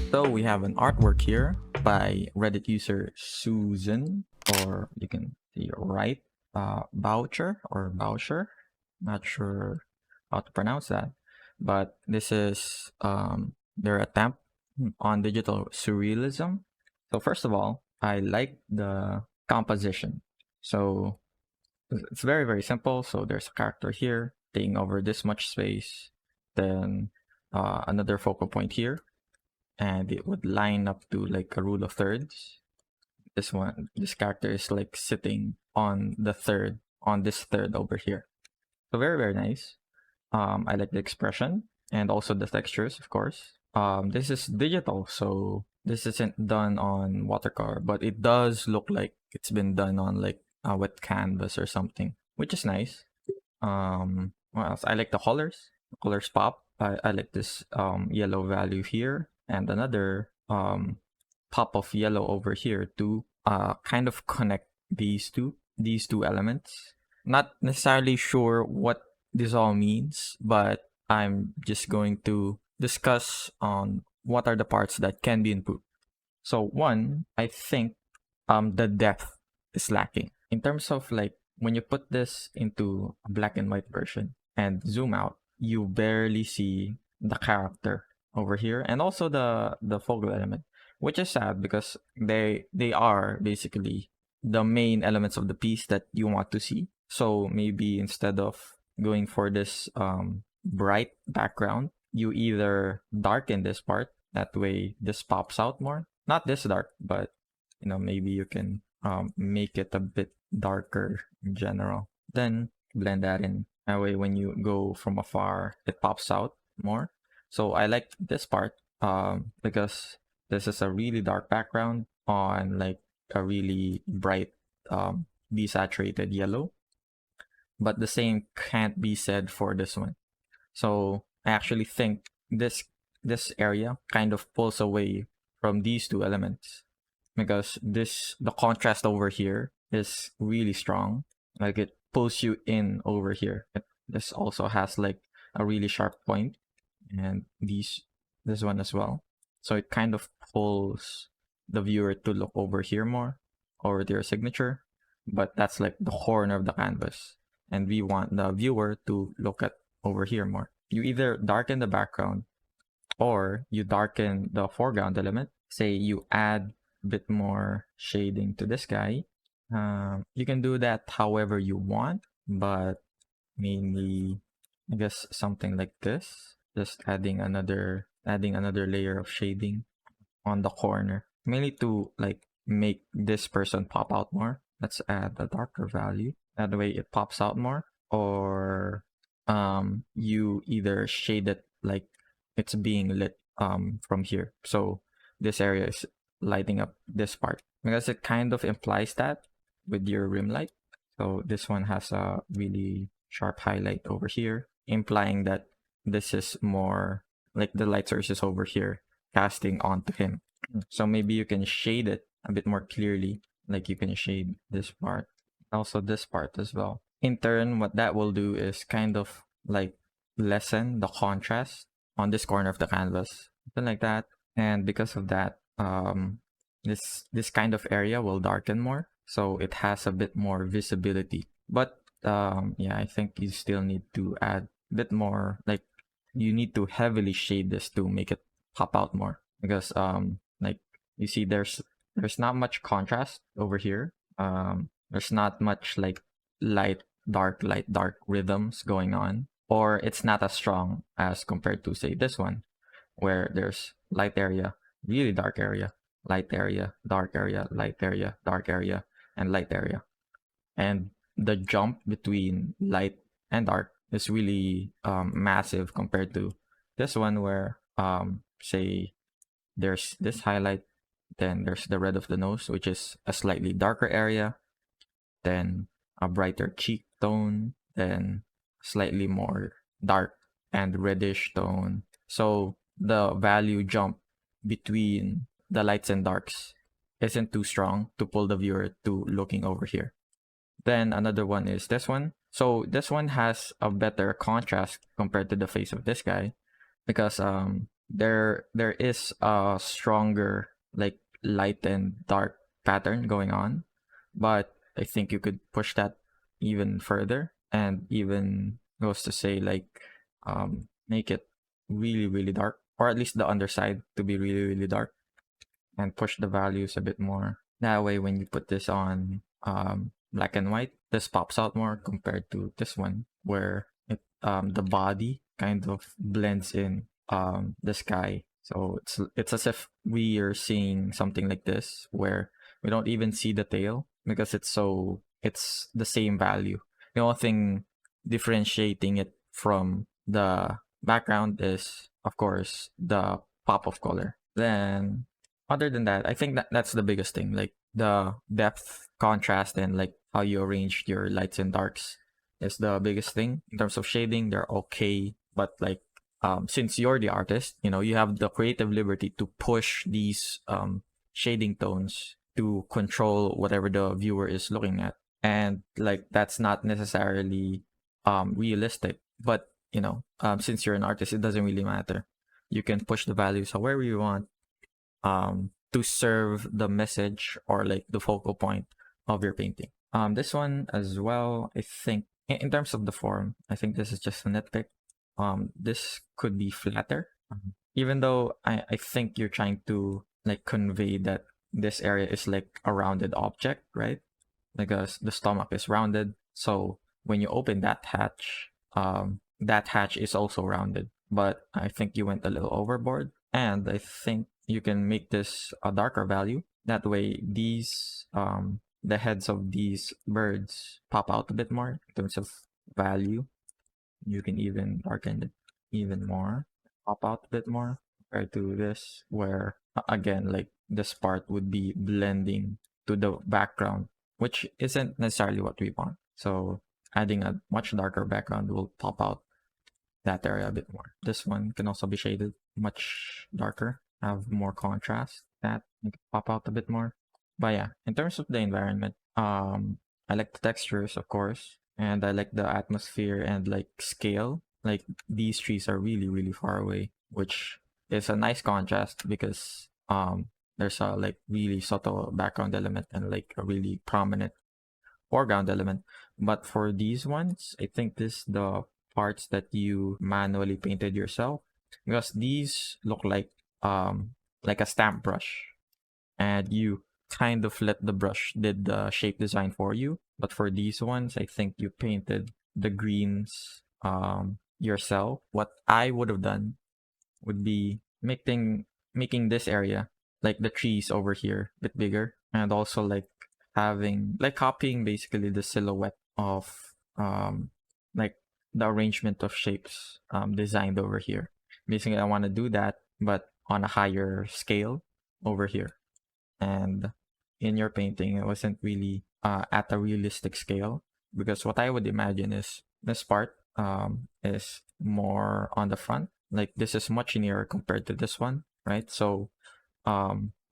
So we have an artwork here by Reddit user Susan, or you can see Wright, Boucher. Not sure how to pronounce that, but this is their attempt on digital surrealism. So first of all, I like the composition. So it's very simple. So there's a character here taking over this much space, then another focal point here, and it would line up to like a rule of thirds. This character is like sitting on this third over here. So very nice. I like the expression and also the textures, of course. This is digital, so this isn't done on watercolor, but it does look like it's been done on like a wet canvas or something, which is nice. What else? I like the colors. The colors pop. I like this yellow value here and another pop of yellow over here to kind of connect these two elements. Not necessarily sure what this all means, but I'm just going to discuss on what are the parts that can be improved. So one, I think the depth is lacking. In terms of like when you put this into a black and white version and zoom out, you barely see the character over here and also the focal element, which is sad because they are basically the main elements of the piece that you want to see. So maybe instead of going for this bright background, you either darken this part, that way this pops out more. Not this dark, but maybe you can make it a bit darker in general. Then blend that in. That way when you go from afar, it pops out more. So I like this part because this is a really dark background on like a really bright desaturated yellow. But the same can't be said for this one. So I actually think this area kind of pulls away from these two elements because the contrast over here is really strong. Like it pulls you in over here. This also has like a really sharp point, and this one as well. So it kind of pulls the viewer to look over here more, over their signature, but that's like the corner of the canvas, and we want the viewer to look at over here more. You either darken the background or you darken the foreground element. Say you add a bit more shading to this guy. You can do that however you want, but mainly I guess something like this. Just adding another layer of shading on the corner, mainly to like make this person pop out more. Let's add a darker value. That way it pops out more. Or you either shade it like it's being lit from here. So this area is lighting up this part because it kind of implies that with your rim light. So this one has a really sharp highlight over here, implying that this is more like the light source is over here casting onto him. So maybe you can shade it a bit more clearly, like you can shade this part, also this part as well. In turn, what that will do is kind of like lessen the contrast on this corner of the canvas, something like that. And because of that, this kind of area will darken more, so it has a bit more visibility. But yeah, I think you still need to add a bit more, like you need to heavily shade this to make it pop out more, because like you see there's not much contrast over here. There's not much like light dark rhythms going on, or it's not as strong as compared to say this one, where there's light area, really dark area, light area, dark area, light area, dark area, and light area. And the jump between light and dark is really massive compared to this one, where say there's this highlight, then there's the red of the nose, which is a slightly darker area, then a brighter cheek tone, then slightly more dark and reddish tone. So the value jump between the lights and darks isn't too strong to pull the viewer to looking over here. Then another one is this one. So this one has a better contrast compared to the face of this guy, because there is a stronger like light and dark pattern going on, but I think you could push that even further, and even goes to say like make it really really dark, or at least the underside to be really really dark, and push the values a bit more. That way, when you put this on black and white, this pops out more compared to this one, where the body kind of blends in the sky. So it's as if we are seeing something like this, where we don't even see the tail because it's the same value. The only thing differentiating it from the background is, of course, the pop of color. Then other than that, I think that's the biggest thing, like the depth, contrast, and like how you arrange your lights and darks is the biggest thing. In terms of shading, they're okay, but like since you're the artist, you have the creative liberty to push these shading tones to control whatever the viewer is looking at, and like that's not necessarily realistic, but since you're an artist, it doesn't really matter. You can push the values however you want to serve the message or like the focal point of your painting. This one as well, I think in terms of the form, I think this is just a nitpick. This could be flatter, even though I think you're trying to like convey that this area is like a rounded object, right? Because the stomach is rounded. So when you open that hatch is also rounded. But I think you went a little overboard, and I think you can make this a darker value. That way, the heads of these birds pop out a bit more in terms of value. You can even darken it even more, pop out a bit more compared to this, where again, like this part would be blending to the background, which isn't necessarily what we want. So adding a much darker background will pop out that area a bit more. This one can also be shaded much darker, have more contrast, that make it pop out a bit more. But yeah, in terms of the environment, I like the textures, of course, and I like the atmosphere and like scale. Like these trees are really really far away, which is a nice contrast because there's a like really subtle background element and like a really prominent foreground element. But for these ones, I think this the parts that you manually painted yourself, because these look like a stamp brush, and you kind of let the brush did the shape design for you. But for these ones, I think you painted the greens yourself. What I would have done would be making this area, like the trees over here, a bit bigger, and also like having like copying basically the silhouette of like the arrangement of shapes designed over here. Basically, I want to do that, but on a higher scale over here. And in your painting, it wasn't really at a realistic scale, because what I would imagine is this part is more on the front. Like this is much nearer compared to this one, right? So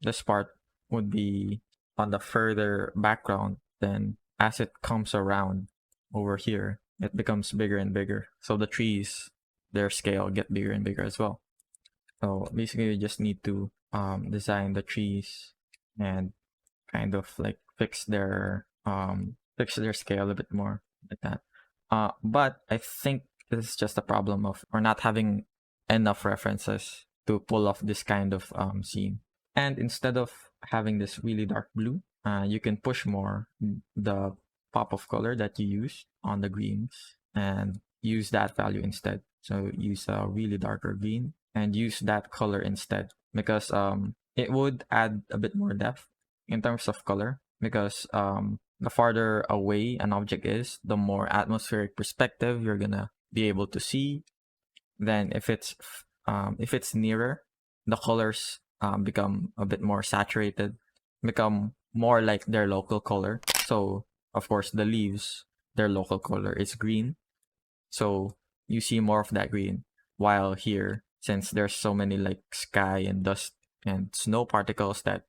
this part would be on the further background. Then as it comes around over here, it becomes bigger and bigger. So the trees, their scale get bigger and bigger as well. So basically, you just need to design the trees and kind of like fix their scale a bit more like that. But I think this is just a problem of or not having enough references to pull off this kind of scene. And instead of having this really dark blue, you can push more the pop of color that you use on the greens and use that value instead. So use a really darker green and use that color instead, because it would add a bit more depth in terms of color, because the farther away an object is, the more atmospheric perspective you're gonna be able to see. Then if it's nearer, the colors become a bit more saturated, become more like their local color. So of course the leaves, their local color is green, so you see more of that green. While here, since there's so many like sky and dust and snow particles that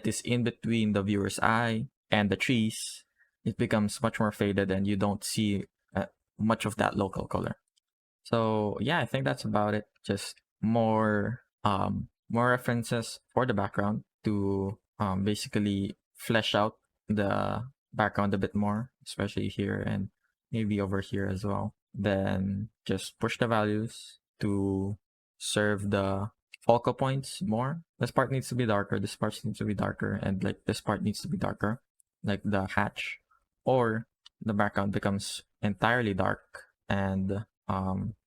is in between the viewer's eye and the trees, it becomes much more faded and you don't see much of that local color. So yeah, I think that's about it. Just more references for the background to basically flesh out the background a bit more, especially here and maybe over here as well. Then just push the values to serve the focal points more. This part needs to be darker, this part needs to be darker, and like this part needs to be darker, like the hatch. Or the background becomes entirely dark, and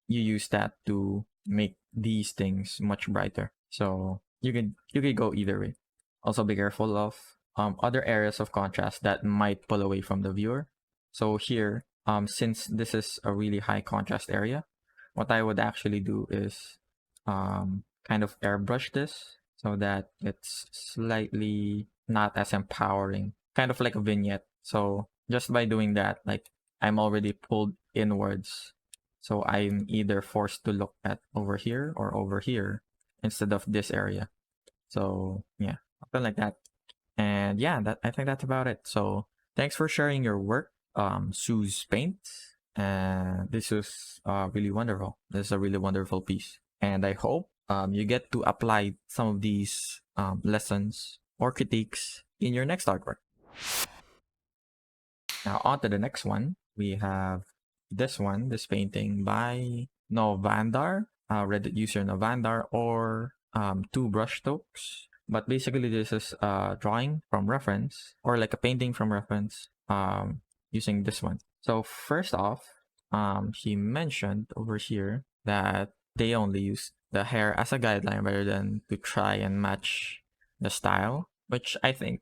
you use that to make these things much brighter. So you could go either way. Also be careful of other areas of contrast that might pull away from the viewer. So here, since this is a really high contrast area, what I would actually do is kind of airbrush this so that it's slightly not as empowering, kind of like a vignette. So just by doing that, like I'm already pulled inwards. So I'm either forced to look at over here or over here instead of this area. So yeah, something like that. And yeah, I think that's about it. So thanks for sharing your work, Sue's Paint. And this was really wonderful. This is a really wonderful piece. And I hope you get to apply some of these lessons or critiques in your next artwork. Now on to the next one. We have this one, this painting by Novandar, Reddit user Novandar, or two brush strokes. But basically this is a drawing from reference, or like a painting from reference, using this one. So first off, he mentioned over here that they only use the hair as a guideline rather than to try and match the style, which I think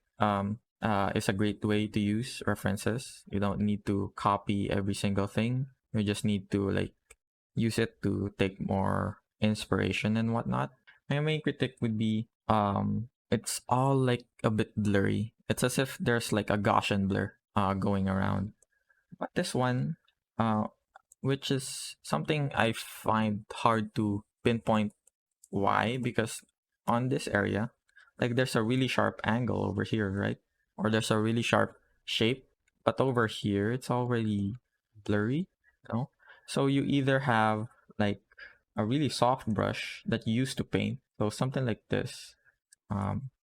is a great way to use references. You don't need to copy every single thing. You just need to like use it to take more inspiration and whatnot. My main critique would be it's all like a bit blurry. It's as if there's like a Gaussian blur going around. But this one, which is something I find hard to pinpoint why, because on this area, like there's a really sharp angle over here, right? Or there's a really sharp shape, but over here it's already blurry, you know? So you either have like a really soft brush that you use to paint, so something like this.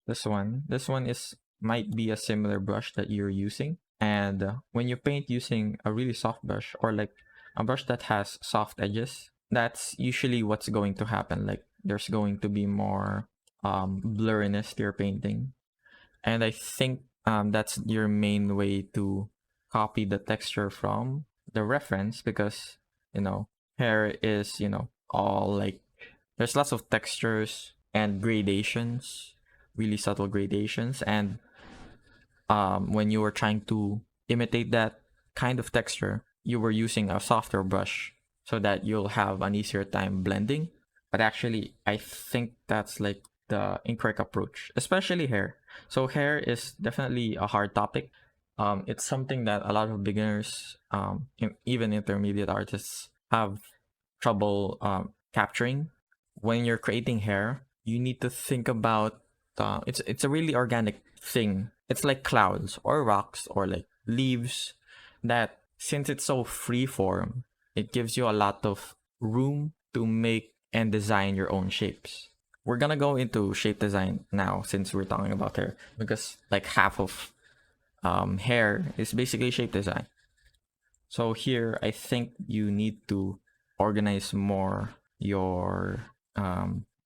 This one is might be a similar brush that you're using, and when you paint using a really soft brush or like a brush that has soft edges, that's usually what's going to happen. Like there's going to be more blurriness to your painting, and I think that's your main way to copy the texture from the reference, because hair is all like there's lots of textures and gradations, really subtle gradations, and when you were trying to imitate that kind of texture, you were using a softer brush so that you'll have an easier time blending. But actually, I think that's like the incorrect approach, especially hair. So hair is definitely a hard topic. It's something that a lot of beginners, even intermediate artists, have trouble capturing. When you're creating hair, you need to think about it's a really organic thing. It's like clouds or rocks or like leaves, that since it's so free form, it gives you a lot of room to make and design your own shapes. We're gonna go into shape design now since we're talking about hair, because like half of hair is basically shape design. So here, I think you need to organize more your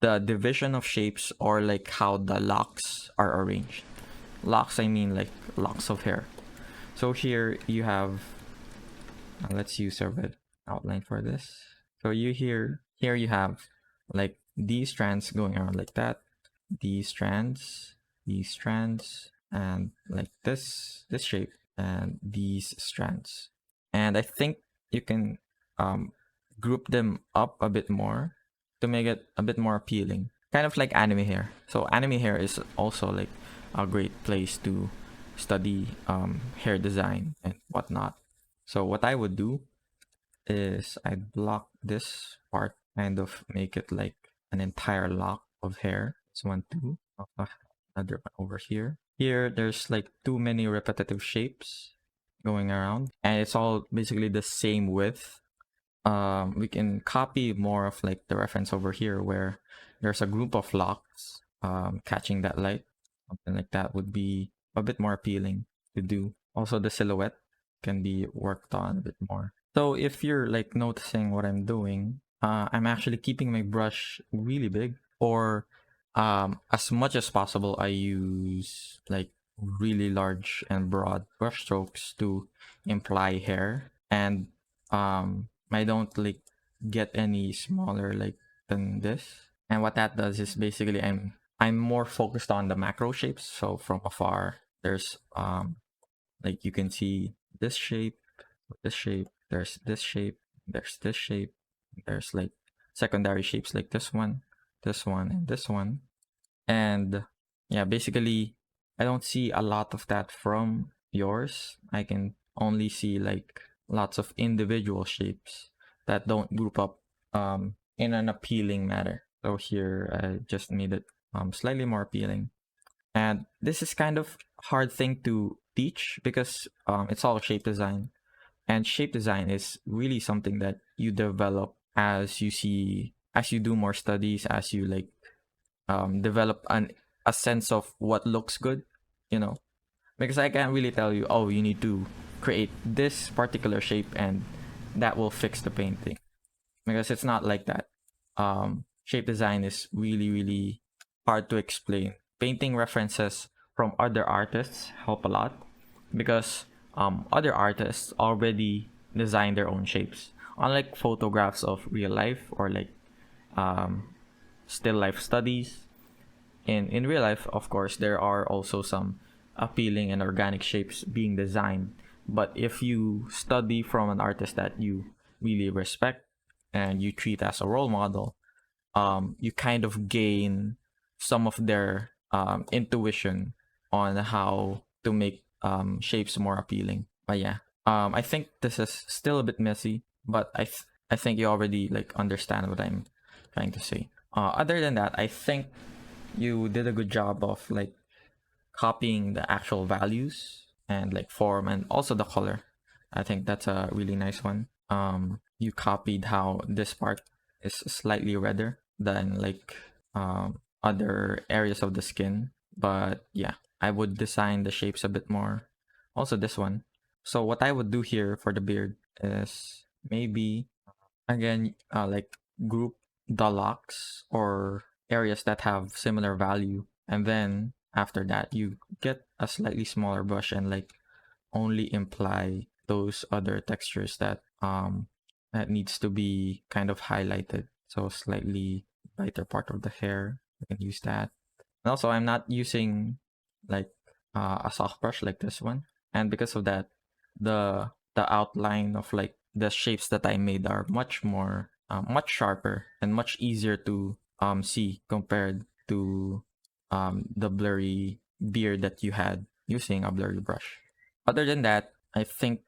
the division of shapes, or like how the locks are arranged. Locks, I mean like locks of hair. So here you have, let's use a red outline for this. So here you have like these strands going around like that, these strands, and like this shape, and these strands. And I think you can group them up a bit more to make it a bit more appealing, kind of like anime hair. So anime hair is also like a great place to study hair design and whatnot. So what I would do is I'd block this part, kind of make it like an entire lock of hair. It's one, two, another one over here. Here, there's like too many repetitive shapes going around, and it's all basically the same width. we can copy more of like the reference over here where there's a group of locks catching that light. Something like that would be a bit more appealing to do. Also, the silhouette can be worked on a bit more. So if you're like noticing what I'm doing, I'm actually keeping my brush really big, or as much as possible, I use like really large and broad brush strokes to imply hair, and I don't like get any smaller like than this. And what that does is basically I'm more focused on the macro shapes. So from afar, there's like you can see this shape, this shape, there's this shape, there's this shape, there's like secondary shapes like this one, and this one. And yeah, basically I don't see a lot of that from yours. I can only see like lots of individual shapes that don't group up in an appealing manner. So here I just made it slightly more appealing. And this is kind of hard thing to teach because it's all shape design. And shape design is really something that you develop as you see, as you do more studies, as you like develop a sense of what looks good, you know, because I can't really tell you, oh, you need to create this particular shape and that will fix the painting, because it's not like that. Shape design is really, really hard to explain. Painting references from other artists help a lot because other artists already design their own shapes. Unlike photographs of real life or like um, still life studies, in real life, of course, there are also some appealing and organic shapes being designed. But if you study from an artist that you really respect and you treat as a role model, you kind of gain some of their intuition on how to make shapes more appealing. But yeah, I think this is still a bit messy, but I think you already like understand what I'm trying to say. Other than that, I think you did a good job of like copying the actual values and like form and also the color. I think that's a really nice one. You copied how this part is slightly redder than like other areas of the skin. But yeah, I would design the shapes a bit more. Also this one. So what I would do here for the beard is maybe again like group the locks or areas that have similar value, and then after that you get a slightly smaller brush and like only imply those other textures that needs to be kind of highlighted. So slightly lighter part of the hair, you can use that. And also I'm not using like a soft brush like this one, and because of that, the outline of like the shapes that I made are much more much sharper and much easier to see compared to the blurry beard that you had using a blurry brush. Other than that, I think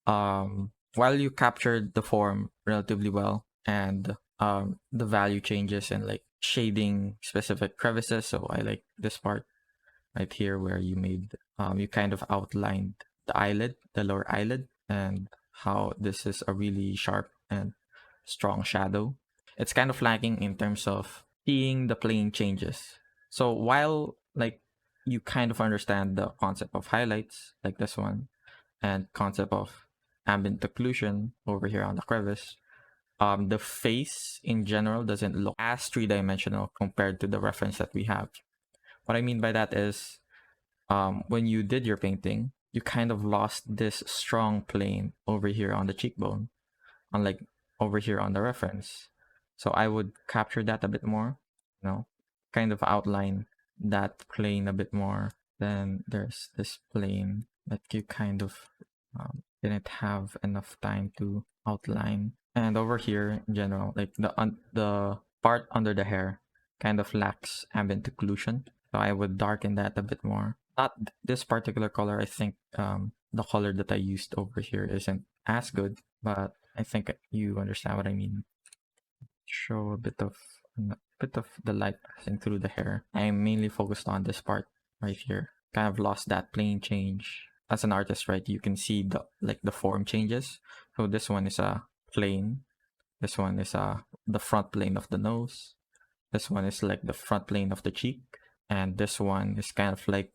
while you captured the form relatively well and the value changes and like shading specific crevices, so I like this part right here where you made you kind of outlined the eyelid, the lower eyelid, and how this is a really sharp and strong shadow. It's kind of lacking in terms of seeing the plane changes. So while like you kind of understand the concept of highlights like this one and concept of ambient occlusion over here on the crevice, the face in general doesn't look as three-dimensional compared to the reference that we have. What I mean by that is when you did your painting, you kind of lost this strong plane over here on the cheekbone, unlike over here on the reference. So I would capture that a bit more, you know, kind of outline that plane a bit more. Then there's this plane that you kind of didn't have enough time to outline. And over here in general, like the part under the hair kind of lacks ambient occlusion. So I would darken that a bit more. Not this particular color. I think the color that I used over here isn't as good, but I think you understand what I mean. Show a bit of the light passing through the hair. I'm mainly focused on this part right here. Kind of lost that plane change. As an artist, right, you can see the form changes. So this one is a plane. This one is the front plane of the nose. This one is like the front plane of the cheek, and this one is kind of like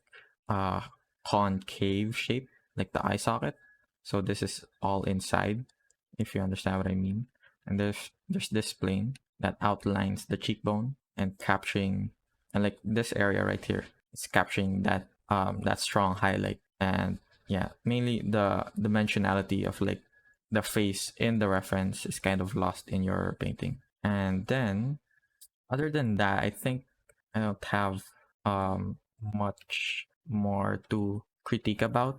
a concave shape, like the eye socket. So this is all inside, if you understand what I mean. And there's this plane that outlines the cheekbone and capturing, and like this area right here, it's capturing that strong highlight. And yeah, mainly the dimensionality of like the face in the reference is kind of lost in your painting. And then other than that, I think I don't have much more to critique about.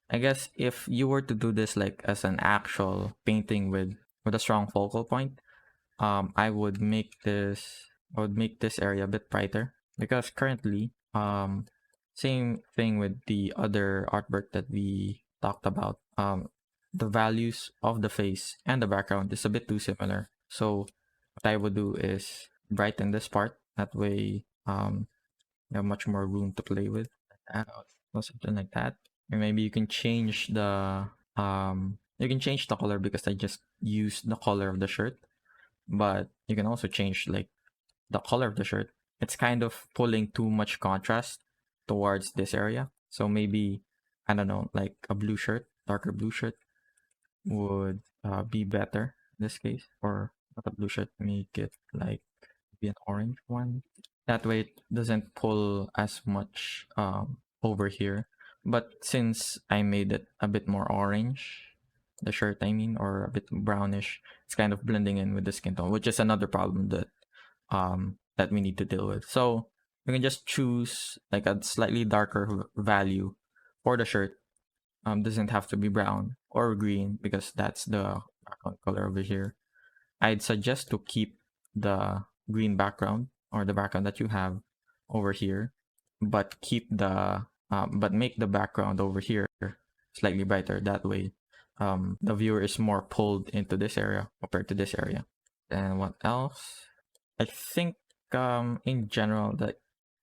I guess if you were to do this like as an actual painting with a strong focal point, I would make this area a bit brighter, because currently same thing with the other artwork that we talked about. The values of the face and the background is a bit too similar. So what I would do is brighten this part. That way, you have much more room to play with. Or something like that. Or maybe you can change the color, because I just used the color of the shirt. But you can also change like the color of the shirt. It's kind of pulling too much contrast towards this area. So maybe, I don't know, like a blue shirt, darker blue shirt would be better in this case. Or not a blue shirt, make it like maybe an orange one. That way it doesn't pull as much over here. But since I made it a bit more orange, the shirt I mean, or a bit brownish, it's kind of blending in with the skin tone, which is another problem that we need to deal with. So we can just choose like a slightly darker value for the shirt. Doesn't have to be brown or green, because that's the background color over here. I'd suggest to keep the green background, or the background that you have over here, but but make the background over here slightly brighter. That way, the viewer is more pulled into this area compared to this area. And what else? I think in general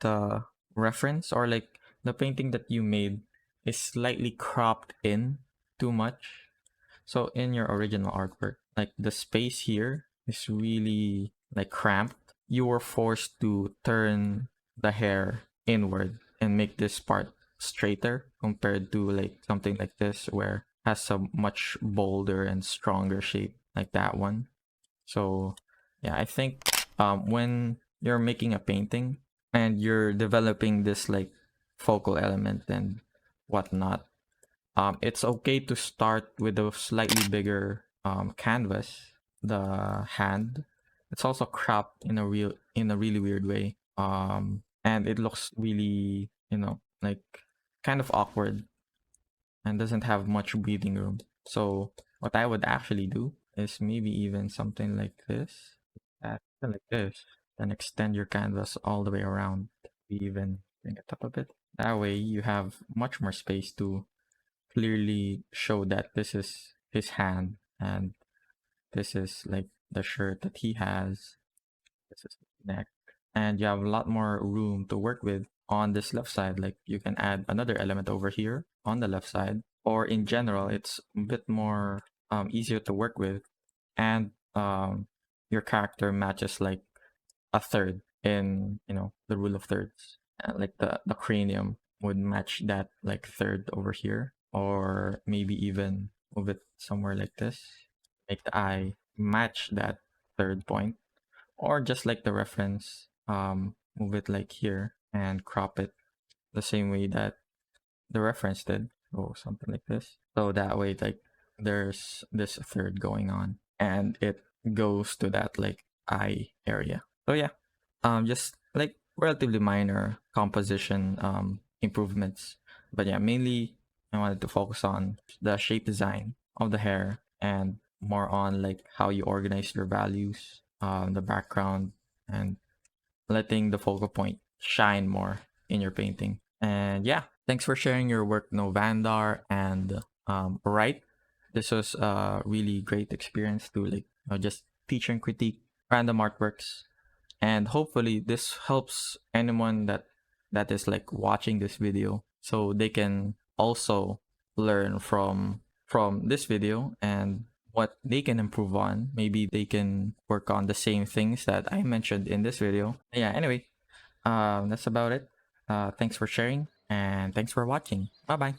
the reference, or like the painting that you made, is slightly cropped in too much. So in your original artwork, like the space here is really like cramped. You were forced to turn the hair inward and make this part straighter, compared to like something like this where it has a much bolder and stronger shape like that one. So yeah, I think when you're making a painting and you're developing this like focal element and whatnot, it's okay to start with a slightly bigger canvas. The hand, it's also cropped in a really weird way. And it looks really, like kind of awkward, and doesn't have much breathing room. So what I would actually do is maybe even something like this, something like this, then extend your canvas all the way around. Even bring it up a bit. That way you have much more space to clearly show that this is his hand, and this is like the shirt that he has. This is his neck. And you have a lot more room to work with on this left side. Like you can add another element over here on the left side, or in general, it's a bit more easier to work with. And your character matches like a third in, the rule of thirds. Like the cranium would match that like third over here, or maybe even move it somewhere like this, make the eye match that third point, or just like the reference, move it like here and crop it the same way that the reference did, or something like this. So that way, like there's this third going on, and it goes to that like eye area. So yeah, just like relatively minor composition improvements, but yeah, mainly I wanted to focus on the shape design of the hair, and more on like how you organize your values, the background, and letting the focal point shine more in your painting. And yeah, thanks for sharing your work, Novandar and Wright. This was a really great experience to like, just teach and critique random artworks, and hopefully this helps anyone that is like watching this video, so they can also learn from this video and what they can improve on. Maybe they can work on the same things that I mentioned in this video. Yeah, anyway, that's about it. Thanks for sharing and thanks for watching. Bye bye.